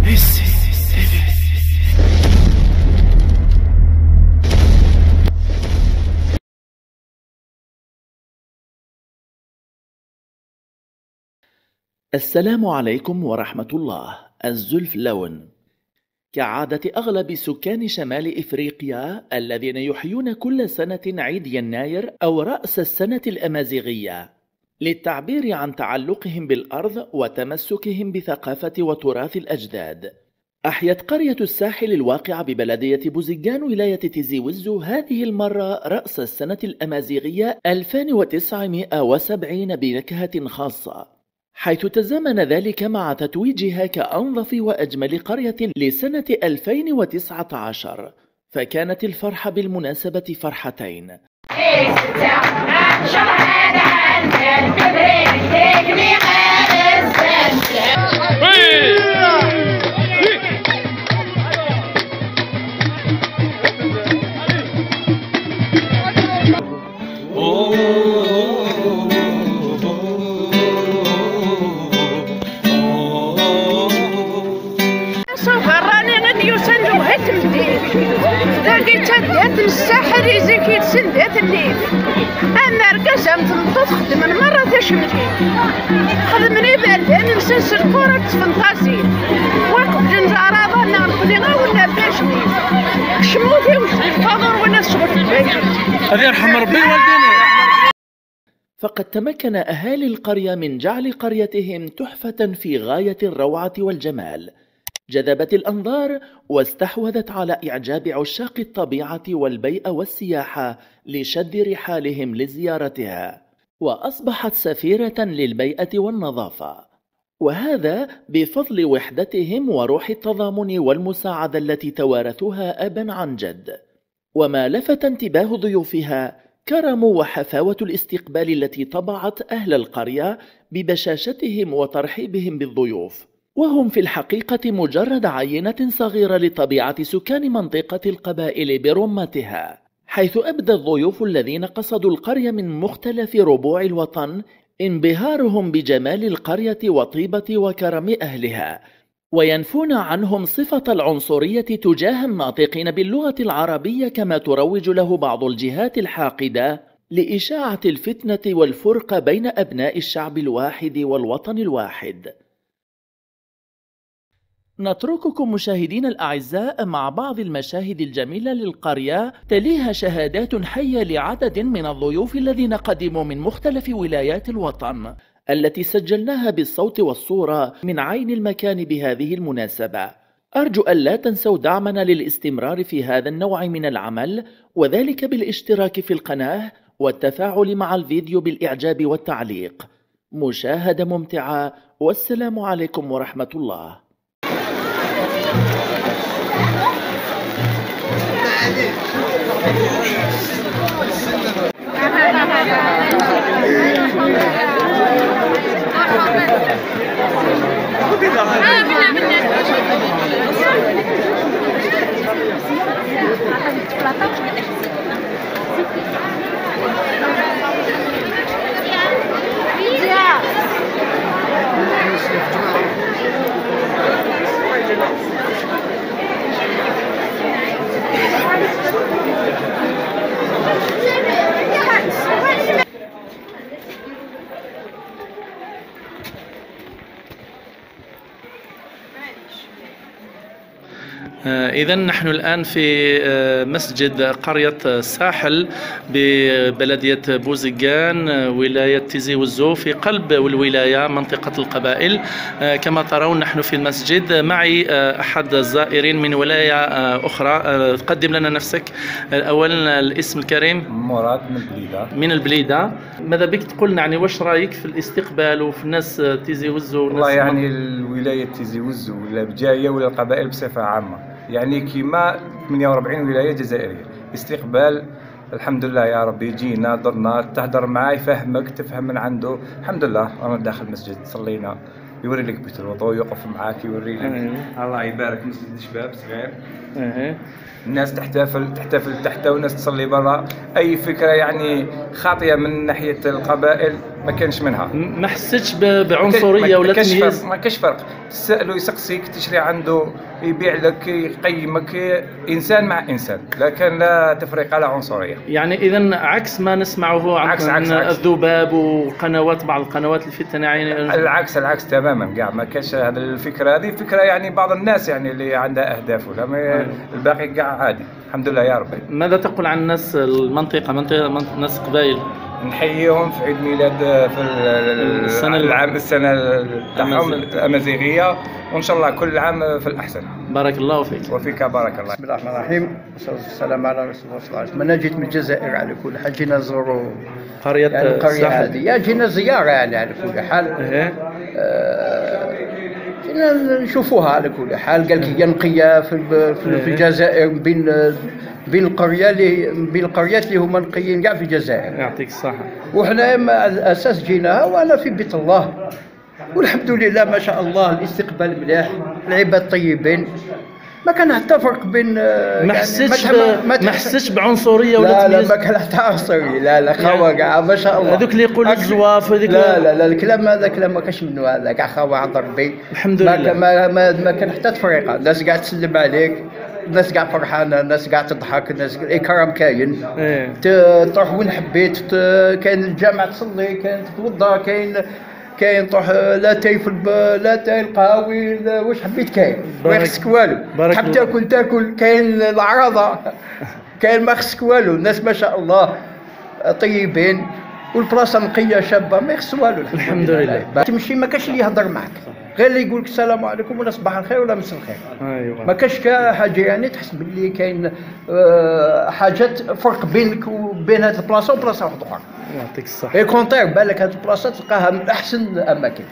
السلام عليكم ورحمة الله. الزلف لون. كعادة أغلب سكان شمال إفريقيا الذين يحيون كل سنة عيد يناير أو رأس السنة الأمازيغية للتعبير عن تعلقهم بالأرض وتمسكهم بثقافة وتراث الأجداد، أحيت قرية الساحل الواقعة ببلدية بوزيغان ولاية تيزي وزو هذه المرة رأس السنة الأمازيغية 2970 بنكهة خاصة، حيث تزامن ذلك مع تتويجها كأنظف وأجمل قرية لسنة 2019، فكانت الفرحة بالمناسبة فرحتين. تدات الساحل يزكي تسندات الليل انا ركزها متنطط خدم مرة تشمتي خدمني بردان نسنس الكورة تفنطاسي وقف جنجارة ظهرنا نقضينا ولا باشني شموتي وفاضر والناس شغل في البيت الله يرحم ربي والدينا. فقد تمكن أهالي القرية من جعل قريتهم تحفة في غاية الروعة والجمال، جذبت الأنظار واستحوذت على إعجاب عشاق الطبيعة والبيئة والسياحة لشد رحالهم لزيارتها، وأصبحت سفيرة للبيئة والنظافة، وهذا بفضل وحدتهم وروح التضامن والمساعدة التي توارثوها أبا عن جد. وما لفت انتباه ضيوفها كرم وحفاوة الاستقبال التي طبعت أهل القرية ببشاشتهم وترحيبهم بالضيوف، وهم في الحقيقة مجرد عينة صغيرة لطبيعة سكان منطقة القبائل برمتها، حيث أبدى الضيوف الذين قصدوا القرية من مختلف ربوع الوطن انبهارهم بجمال القرية وطيبة وكرم أهلها، وينفون عنهم صفة العنصرية تجاه الناطقين باللغة العربية كما تروج له بعض الجهات الحاقدة لإشاعة الفتنة والفرقة بين أبناء الشعب الواحد والوطن الواحد. نترككم مشاهدين الأعزاء مع بعض المشاهد الجميلة للقرية تليها شهادات حية لعدد من الضيوف الذين قدموا من مختلف ولايات الوطن التي سجلناها بالصوت والصورة من عين المكان بهذه المناسبة. أرجو أن لا تنسوا دعمنا للاستمرار في هذا النوع من العمل، وذلك بالاشتراك في القناة والتفاعل مع الفيديو بالإعجاب والتعليق. مشاهدة ممتعة، والسلام عليكم ورحمة الله. إذا نحن الآن في مسجد قرية الساحل ببلدية بوزيغان ولاية تيزي وزو في قلب الولاية منطقة القبائل. كما ترون نحن في المسجد، معي أحد الزائرين من ولاية أخرى. قدم لنا نفسك أولا، الاسم الكريم. مراد من البليدة. من البليدة. ماذا بك تقول لنا يعني واش رايك في الاستقبال وفي الناس تيزي وزو؟ والله يعني الولاية تيزي وزو ولا بجاية ولا القبائل بصفة عامة، يعني كيما 48 ولاية جزائرية، استقبال الحمد لله يا ربي. جينا درنا، تهدر معاه يفهمك، تفهم من عنده. الحمد لله رانا داخل المسجد صلينا، يوري لك بيت الوضوء، يوقف معاك يوري لك. الله يبارك، مسجد شباب صغير. الناس تحتفل تحت، وناس تصلي برا. اي فكره يعني خاطئه من ناحيه القبائل ما كانش منها. ما حسيتش بعنصريه ولا تمييز؟ ما كاش فرق، تسالو يسقسيك تشري عنده، يبيع لك، يقيمك، انسان مع انسان، لا كان لا تفرقه لا عنصريه. يعني اذا عكس ما نسمعه عن الذباب وقنوات، بعض القنوات اللي في الثاني. العكس تماما، كاع ما كاش هذه الفكره. هذه فكره يعني بعض الناس يعني اللي عندها اهداف، ولا الباقي كاع عادي. الحمد لله يا ربي. ماذا تقول عن الناس المنطقه ناس قبائل؟ نحييهم في عيد ميلاد في السنه تاعهم الامازيغيه، وان شاء الله كل عام في الاحسن. بارك الله فيك. وفيك بارك الله. بسم الله الرحمن الرحيم، والصلاه والسلام على رسول الله صلى الله عليه وسلم. انا جيت من الجزائر على كل حال، جينا نزوروا قريه القريه هذه، جينا زياره يعني على كل حال. جينا نشوفوها على كل حال. قال لك هي نقيه في الجزائر بين القريات اللي هما نقيين كاع في الجزائر. يعطيك الصحه. وحنا على الاساس جيناها وانا في بيت الله، والحمد لله ما شاء الله الاستقبال مليح، العباد طيبين، ما كان حتى فرق بين ما حسيتش بعنصريه ولا تمييز؟ لا ما كان حتى عنصريه، لا خوا كاع ما شاء الله. هذوك اللي يقولوا الزواف هذيك لا الكلام هذا كلام ما كاش منه، هذا كاع خوا عن ضربي. الحمد لله ما كان حتى تفرقه، الناس قاعد تسلم عليك، الناس قاع فرحانه، الناس قاع تضحك، الناس الاكرام كاين. تروح وين حبيت، كاين الجامع تصلي، كاين تتوضا، كاين تروح لا تاي القهاوي، واش حبيت كاين، ما خصك والو. تحب تاكل، كاين العراضه، كاين ما خصك والو. الناس ما شاء الله طيبين، والبلاصه نقيه شابه، ما يخص والو. الحمد لله. تمشي ما كاش اللي يهضر معك، غير اللي يقول لك السلام عليكم ولا صباح الخير ولا مساء الخير. ايوه. ما كاش حاجه يعني تحس باللي كاين حاجات فرق بينك وبين هذه البلاصه وبلاصه واحده اخرى. يعطيك الصحه. اي كونتير، بالك هذه البلاصه تلقاها من احسن الاماكن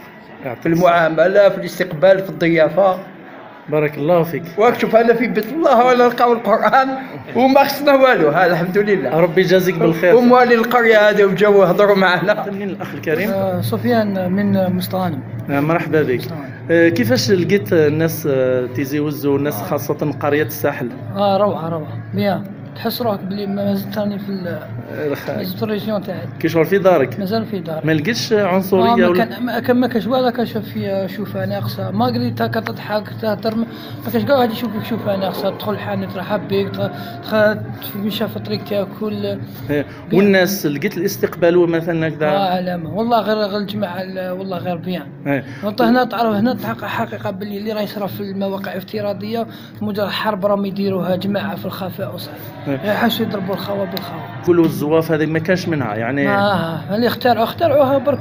في المعامله، في الاستقبال، في الضيافه. بارك الله فيك. وشوف انا في بيت الله ولا نلقاو القران وما خصنا والو، هذا الحمد لله. ربي يجازيك بالخير. وموالي القريه هذا وجاو هضروا معنا. منين الاخ الكريم؟ سفيان من مستغانم. مرحبا بك. كيفاش لقيت الناس تيزي وزو، الناس خاصه قريه الساحل؟ روعه بيان، تحس روحك بلي ما زلت راني في الريجيون تاعي. كي شغل في دارك؟ مازال في دارك. ما لقيتش عنصريه ما كاش ولا كاش في شوفه ناقصه، ما قريت هكا تضحك تهدر، ما كاش كاع واحد يشوفك شوفه ناقصه، تدخل الحانوت رحب بك، تمشى في الطريق تاكل. والناس لقيت الاستقبال مثلا هكذا؟ علامه والله غير الجماعه، والله غير بيان. هنا تعرف، هنا تحقق حقيقه باللي اللي راه يصرف في المواقع الافتراضيه مجرد حرب راهم يديروها جماعه في الخفاء وصافي، يحسوا يضربوا الخوا بالخوا. كلوا الزواف هذه ما كانش منها يعني. اللي اخترعوها برك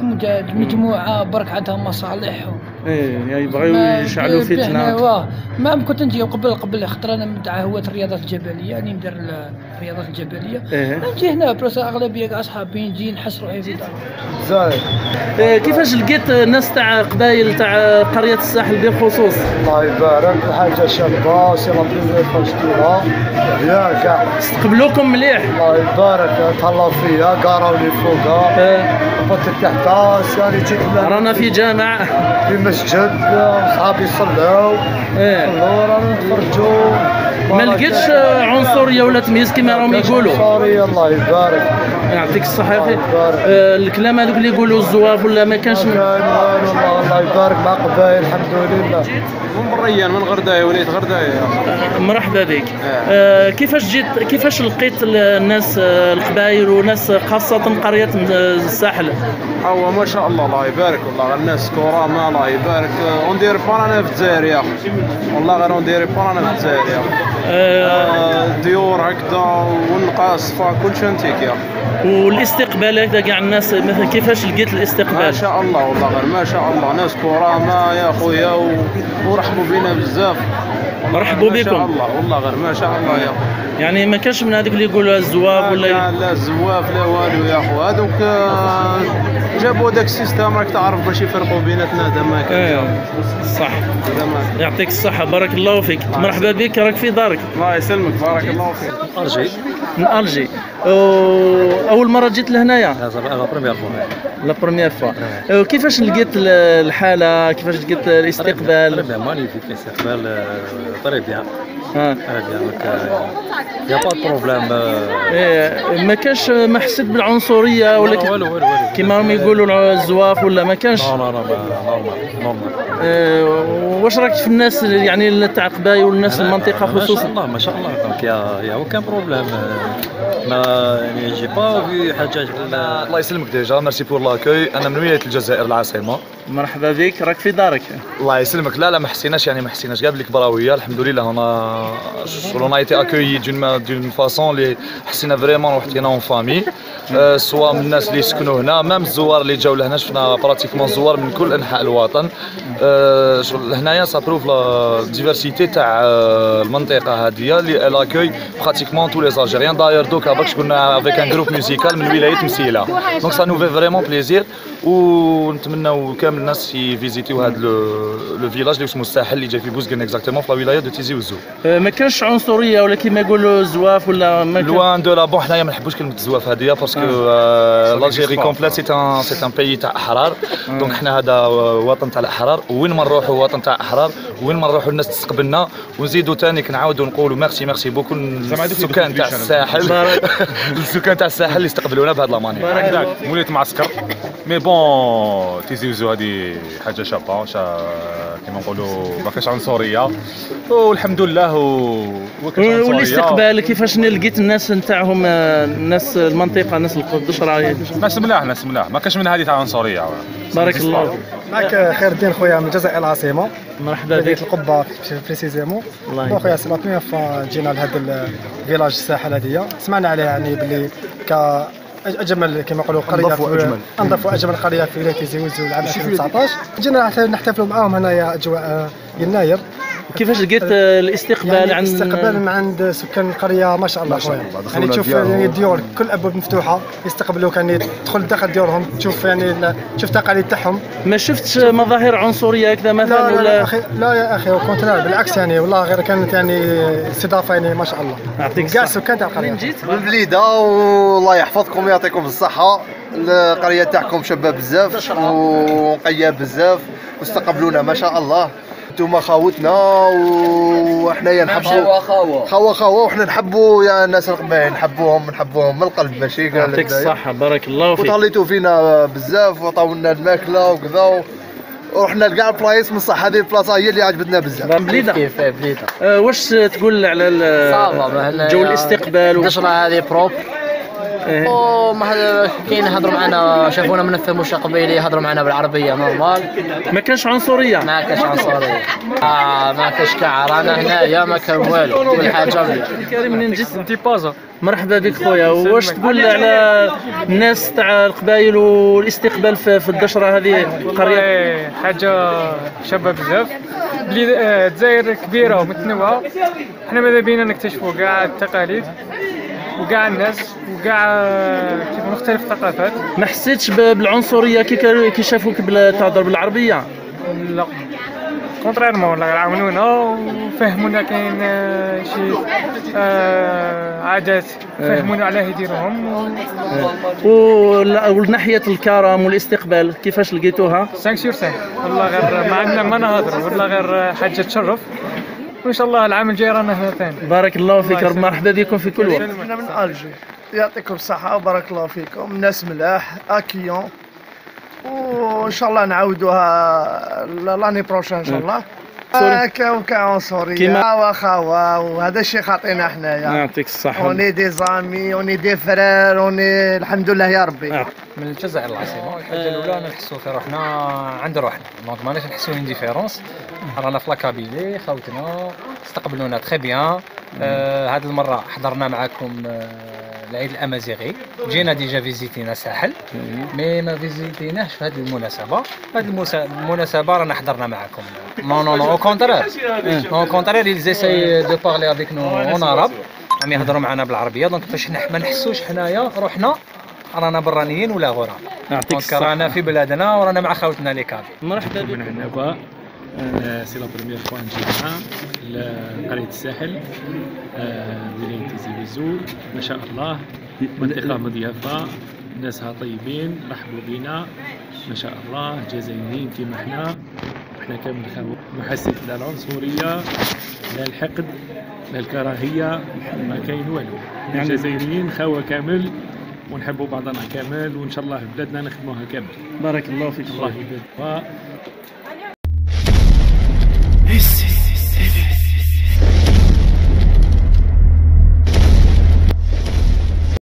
مجموعه برك عندها مصالح. يعني يبغيو يشعلوا فتنه. ما كنت نجي قبل خاطر انا متعهد الرياضات الجبليه، يعني ندير الرياضات الجبليه. نجي هنا بلاصه اغلبيه كاع اصحابي نجي نحس روحي في دار. كيفاش لقيت الناس تاع قبايل تاع قريه الساحل بالخصوص؟ الله يبارك، حاجه شابه، سي ربي فاجتينا يا كاع استقبلوكم مليح. الله يبارك، تهلاو فيا، قراوني فوقها، هبطت تحت، ساني جيت رانا في جامع، في مسجد، صحابي صلاو، رانا نخرجوا. ما لقيتش عنصريه ولا تمييز كما راهم يقولوا؟ عنصريه، الله يبارك. يعطيك الصحه يا اخي. الكلام هذوك اللي يقولوا الزواف ولا ما كانش؟ الله يبارك، مع قبائل الحمد لله. من ريان، من غردايه، وليت غردايه. مرحبا بك. كيفاش جيت، كيفاش لقيت الناس القبائل وناس خاصه قريه الساحل؟ هو ما شاء الله، الله يبارك، والله الناس كرامه، الله يبارك. اون ديري بارانا في الجزائر يا اخي، والله غير اون ديري بارانا في الجزائر يا اخي. ديور هكذا والنقاص كلشي انتيك يا اخي. والاستقبال هكذا كاع الناس مثلا كيفاش لقيت الاستقبال؟ ما شاء الله، والله غير ما شاء الله، ناس كرامه يا خويا، ورحبوا بنا بزاف. مرحبا بكم. ما شاء الله، والله غير ما شاء الله يا اخو. يعني ما كانش من هذوك اللي يقولوا الزواف ولا لا الزواف لا والو يا اخو. هذوك جابوا داك السيستم، راك تعرف باش يفرقوا بيناتنا، هذا ما كان. صح. يعطيك الصحه، بارك الله فيك. مرحبا بك، راك في دارك. الله يسلمك، بارك الله فيك. ألجي. من ألجي. اول مره جيت لهنايا؟ لا بروميير فوا. لا بروميير فوا. كيفاش لقيت الحاله، كيفاش لقيت الاستقبال؟ مانيفيك الاستقبال، طري بيان يا با بروبليم. ما كانش ما حسيت بالعنصريه ولا والو كيما راهم يقولوا الزواف ولا ما كانش؟ لا نورمال. واش راك في الناس يعني تاع قبايل والناس المنطقه خصوصا؟ ما شاء الله دونك يا اوكان بروبليم. ما يعني جي با في حاجات. الله يسلمك ديجا ميرسي بور لاكوي. انا من ولايه الجزائر العاصمه. مرحبا بك، راك في دارك. الله يسلمك. لا ما حسيناش يعني ما حسيناش كاع بلي كبراويه الحمد لله. on a été accueillis d'une façon اللي حسينا فريمون وحدينا اون فامي. سواء من الناس اللي يسكنوا هنا مام الزوار اللي جاو لهنا شفنا براتيكمون زوار من كل انحاء الوطن. هنايا سابروف لا ديفيرسيتي تاع المنطقه هذه اللي لاكوي براتيكمون تو لي الجيريان. داير دوكا باش كنا افيك ان جروب ميوزيكال من ولايه مسيله دونك سا نو في فريمون بليزير. ونتمناو كامل الناس يفيزيتيو هذا لو فيلاج اللي اسمه الساحل اللي جاي في بوزكن اكزاكتومون في الولايه دو تيزي وزو. ما كانش عنصريه ولا كيما يقولوا زواف ولا ما كان؟ لوان دو لا بون حنايا ما نحبوش كلمه الزواف هذه باسكو الجيري كومبليت سي ان بيي تاع احرار. دونك حنا هذا وطن تاع الاحرار وين ما نروحوا وطن تاع احرار وين ما نروحوا الناس تستقبلنا. ونزيدوا ثاني كنعاودوا نقولوا ميرسي بوكو للسكان تاع الساحل السكان تاع الساحل اللي استقبلونا بهذا لا مانيير. موليت معسكر مي بون تيزي وزو هذه حاجه شابه كيما نقولوا ما فيهاش عنصريه والحمد لله. والاستقبال كيفاش لقيت الناس نتاعهم الناس المنطقه الناس الدشره؟ ناس ملاح ما كاش من هذه تاع عنصريه. بارك الله. معك خير الدين خويا من الجزائر العاصمه. مرحبا بك. القبه بريسيزيمون. بون خويا سي لا بروميير فوا جينا لهذا الفيلاج الساحل هذه. سمعنا عليه يعني باللي اجمل كما نقولوا قريه انظف واجمل قريه في ولايه تيزي وزو العام 2019. جينا نحتفلوا معاهم هنايا اجواء يناير. كيفاش لقيت الاستقبال يعني عند الاستقبال من عند سكان القريه ما شاء الله خويا. يعني تشوف يعني الديور كل الابواب مفتوحه يستقبلوك يعني تدخل داخل ديورهم تشوف يعني تشوف التقاليد تاعهم. ما شفتش مظاهر عنصريه هكذا مثلا لا ولا؟ لا أخي لا يا اخي وكونترال بالعكس يعني والله غير كانت يعني استضافه يعني ما شاء الله. يعطيك كاع السكان تاع القريه. جيت من البليده والله يحفظكم ويعطيكم الصحه. القريه تاعكم شابه بزاف ونقيه بزاف واستقبلونا ما شاء الله. انتم خاوتنا وحنايا نحبوا خاوه وحنا نحبوا يا الناس القبائل نحبوهم من القلب ماشي قال. يعطيك الصحه بارك الله فيك. وطليتوا فينا بزاف وعطاونا الماكله وكذا ورحنا لكاع البلايص من صح. هذه البلاصه هي اللي عجبتنا بزاف. بليده كيف بليده. واش تقول على جو الاستقبال الدشره هذه بروب وما كاين يهضروا معنا شافونا ما نفهموش قبيلي يهضروا معنا بالعربيه نورمال. ما كانش عنصريه؟ ما كانش عنصريه ما كانش كاع رانا هنايا ما كان والو كل حاجه مليح. كريم منين جيت؟ انتي بازا. مرحبا بك خويا. واش تقول على الناس تاع القبائل والاستقبال في الدشره هذه القريه؟ حاجه شابه بزاف بلي الجزائر كبيره ومتنوعه. حنا ماذا بينا نكتشفوا كاع التقاليد وكاع الناس وكاع كيف مختلف الثقافات. ما حسيتش بالعنصريه كي شافوك تهضر بالعربيه؟ لا كونتريرمون والله عاونونا وفهمونا كاين شي عادات فهمونا علاه يديروهم. وناحيه الكرم والاستقبال كيفاش لقيتوها؟ 5 sur 5 والله غير ما عندنا ما نهضروا والله غير حاجه تشرف. وان شاء الله العام الجاي رانا هنا ثاني. بارك الله فيك. مرحبا بكم في كل وقت. احنا من الجي. يعطيكم الصحه وبارك الله فيكم. ناس ملاح اكيون وان شاء الله نعاودوها لاني بروشان ان شاء الله. كعنصريه وخاوه وهذا الشيء خاطينا حنايا. يعطيك الصحه. اوني دي زامي اوني دي فرير اوني الحمد لله يا ربي. من الجزائر العاصمه. الحاجه الاولى نحسوا في روحنا عند روحنا دونك ماناش نحسوا ان ديفيرونس. رانا في لاكابيلي خاوتنا استقبلونا تري بيان. هذه المره حضرنا معكم العيد الامازيغي. جينا ديجا فيزيتينا الساحل مي ما فيزيتيناش في هذه المناسبه. هذه المناسبه رانا حضرنا معكم. نو او كونترير ils essayent de parler avec nous en arabe. عم يهضروا معنا بالعربيه دونك باش ما نحسوش حنايا روحنا رانا برانيين ولا غرام. يعطيك الصحه. رانا في بلادنا ورانا مع خاوتنا لي كابي. مرحبا بك. من عنابه. سي لا بروميير فوا نجي معاه لقرية الساحل ولاية تيزي وزو. ما شاء الله منطقة مضيافة ناسها طيبين رحبوا بنا ما شاء الله جزائريين كيما حنا وحنا كامل خاوة، ما حسيت لا العنصريه لا الحقد لا الكراهيه، ما كاين والو. يعني الجزائريين خاوة كامل ونحبوا بعضنا كامل، وان شاء الله بلادنا نخدموها كامل. بارك الله فيك. الله يبارك.